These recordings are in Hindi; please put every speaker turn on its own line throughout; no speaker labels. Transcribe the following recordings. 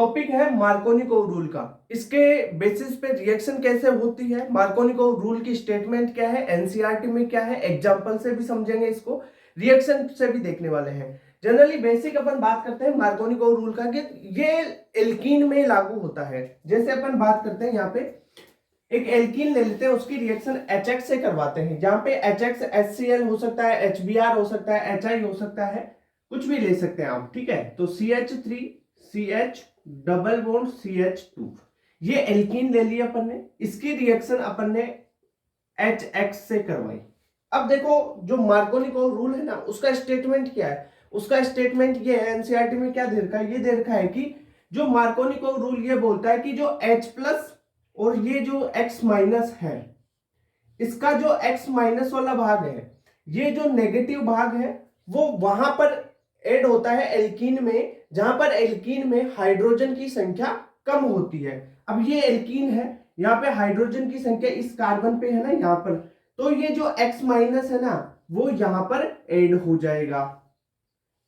टॉपिक है मार्कोनिकोव रूल का। इसके बेसिस पे रिएक्शन कैसे होती है, मार्कोनिकोव रूल की स्टेटमेंट क्या है, एनसीईआरटी में क्या है, एग्जांपल से भी समझेंगे, इसको रिएक्शन से भी देखने वाले हैं। जनरली बेसिक अपन बात करते हैं मार्कोनिकोव रूल का कि ये एल्कीन में लागू होता है। जैसे अपन बात करते हैं यहाँ पे एक एल्कीन ले लेते हैं, उसकी रिएक्शन HX से करवाते हैं। जहां पे HX HCl हो सकता है, HBr हो सकता है, HI हो सकता है, कुछ भी ले सकते हैं आप, ठीक है। तो CH3 CH double bond CH2, ये एल्कीन ले लिया अपन ने, इसकी रिएक्शन अपन ने HX से करवाई। अब देखो जो मार्कोनिकोव रूल है ना, उसका स्टेटमेंट क्या है, उसका स्टेटमेंट ये है, एनसीईआरटी में क्या दे रखा है, ये दे रखा है कि जो मार्कोनिकोव रूल ये बोलता है कि जो H प्लस और ये जो X माइनस है, इसका जो X माइनस वाला भाग है, ये जो नेगेटिव भाग है, वो वहां पर ऐड होता है एल्कीन में, जहां पर एल्कीन में हाइड्रोजन की संख्या कम होती है। अब ये एल्कीन है, यहाँ पे हाइड्रोजन की संख्या इस कार्बन पे है ना, यहाँ पर, तो ये जो X माइनस है ना, वो यहां पर ऐड हो जाएगा।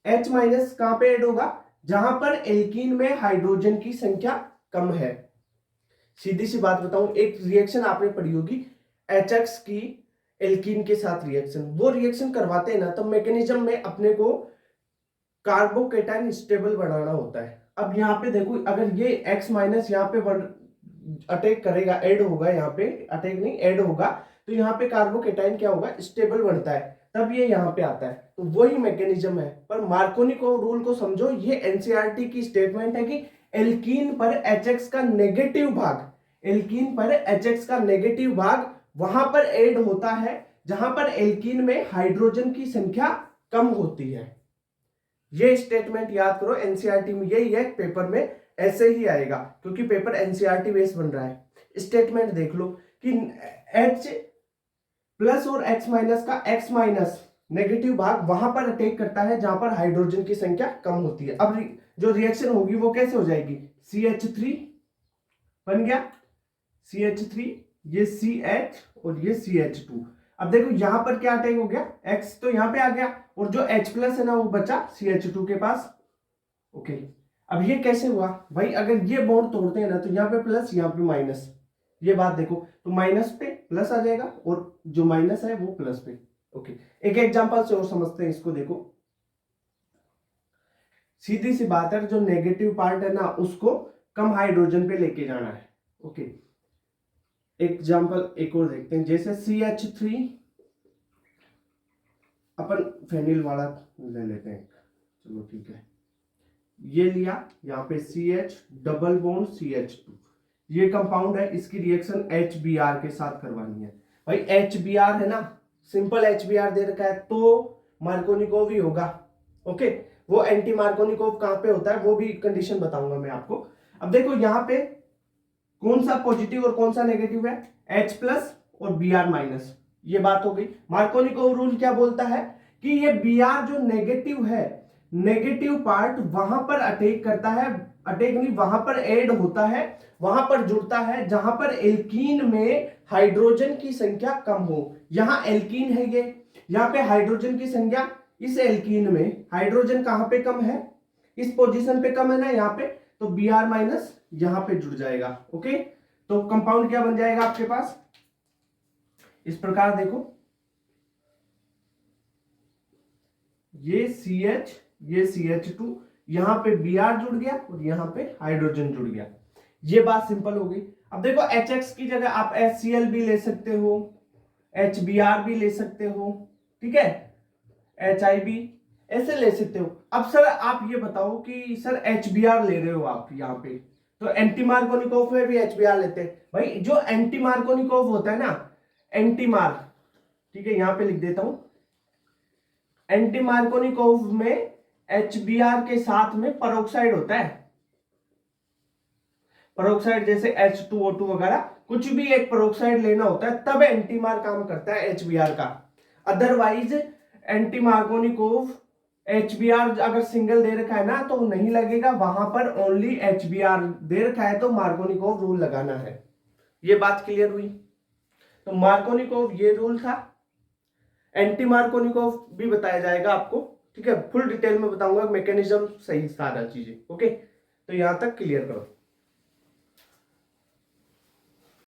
H माइनस कहां पे ऐड होगा, जहां पर एल्कीन में हाइड्रोजन की संख्या कम है। सीधी सी बात बताऊं, एक रिएक्शन आपने पढ़ी होगी HX की एल्कीन के साथ रिएक्शन, वो रिएक्शन करवाते हैं ना, तब मैकेनिज्म में अपने को कार्बोकेटाइन स्टेबल बनाना होता है। अब यहाँ पे देखो, अगर ये X माइनस यहाँ पे अटैक करेगा, ऐड होगा, यहाँ पे अटैक नहीं ऐड होगा, तो यहाँ पे कार्बोकेटाइन क्या होगा, स्टेबल बनता है, तब ये यहाँ पे आता है। तो वही मैकेनिज्म है। पर मार्कोनिकोव रूल को समझो, ये एनसीईआरटी की स्टेटमेंट है कि एल्कीन पर HX का नेगेटिव भाग, एल्कीन पर HX का नेगेटिव भाग वहां पर ऐड होता है जहां पर एल्कीन में हाइड्रोजन की संख्या कम होती है। ये स्टेटमेंट याद करो, एनसीईआरटी में यही है, पेपर में ऐसे ही आएगा, क्योंकि पेपर एनसीईआरटी बेस बन रहा है। स्टेटमेंट देख लो कि H प्लस और X माइनस का X माइनस नेगेटिव भाग वहां पर अटैक करता है जहां पर हाइड्रोजन की संख्या कम होती है। अब जो रिएक्शन होगी वो कैसे हो जाएगी, CH3 बन गया, CH3, ये CH और ये CH2। अब देखो यहां पर क्या अटैक हो गया, X तो यहां पे आ गया, और जो H प्लस है ना वो बचा CH2 के पास। ओके, अब ये कैसे हुआ भाई, अगर ये बॉन्ड तोड़ते हैं ना, तो यहाँ पे प्लस यहाँ पे माइनस, ये बात देखो, तो माइनस पे प्लस आ जाएगा और जो माइनस है वो प्लस पे। ओके, एक एग्जांपल से और समझते हैं इसको। देखो सीधी सी बात है, जो नेगेटिव पार्ट है ना, उसको कम हाइड्रोजन पे लेके जाना है। ओके, एग्जाम्पल एक और देखते हैं, जैसे CH3, अपन फेनिल वाला ले लेते हैं, चलो ठीक है, ये लिया, यहाँ पे CH डबल बॉन्ड CH2, ये कंपाउंड है, इसकी रिएक्शन HBr के साथ करवानी है। भाई HBr है ना, सिंपल HBr दे रखा है, तो मार्कोनिकोव ही होगा। ओके, वो एंटी मार्कोनिकोव कहां पे होता है वो भी कंडीशन बताऊंगा मैं आपको। अब देखो यहाँ पे कौन सा पॉजिटिव और कौन सा नेगेटिव है, H प्लस और Br माइनस, ये बात हो गई। मार्कोनिकोव रूल क्या बोलता है कि ये Br जो नेगेटिव है, नेगेटिव पार्ट वहां पर अटैक करता है, अटैक नहीं, वहां पर ऐड होता है, वहां पर जुड़ता है जहां पर एल्कीन में हाइड्रोजन की संख्या कम हो। यहां एल्कीन है ये, यहां पे हाइड्रोजन की संख्या, इस एल्कीन में हाइड्रोजन कहां पे कम है, इस पोजीशन पे कम है ना यहाँ पे, तो Br माइनस यहां पे जुड़ जाएगा। ओके, तो कंपाउंड क्या बन जाएगा आपके पास, इस प्रकार देखो, ये CH, ये CH2, यहां पे Br जुड़ गया और यहां पे हाइड्रोजन जुड़ गया। ये बात सिंपल हो गई। अब देखो HX की जगह आप HCl भी ले सकते हो, HBr भी ले सकते हो, ठीक है, HI भी ऐसे ले सकते हो। अब सर आप ये बताओ कि सर HBr ले रहे हो आप यहाँ पे, तो एंटी मार्कोनिकोव में भी HBr लेते हैं। भाई जो एंटी मार्कोनिकोव होता है ना, एंटी मार, ठीक है, यहां पे लिख देता हूं, एंटी मार्कोनिकोव में HBr के साथ में परोक्साइड होता है, परोक्साइड जैसे H2O2 वगैरह, कुछ भी एक परोक्साइड लेना होता है तब एंटीमार काम करता है HBr का। अदरवाइज एंटी मार्कोनिकोव HBr अगर सिंगल दे रखा है ना तो नहीं लगेगा, वहां पर ओनली HBr दे रखा है तो मार्कोनिकोव रूल लगाना है। ये बात क्लियर हुई। तो मार्कोनिकोव ये रूल था, एंटी मार्कोनिकोव भी बताया जाएगा आपको, ठीक है, फुल डिटेल में बताऊंगा, मैकेनिज्म सही सारा चीजें। ओके, तो यहाँ तक क्लियर करो।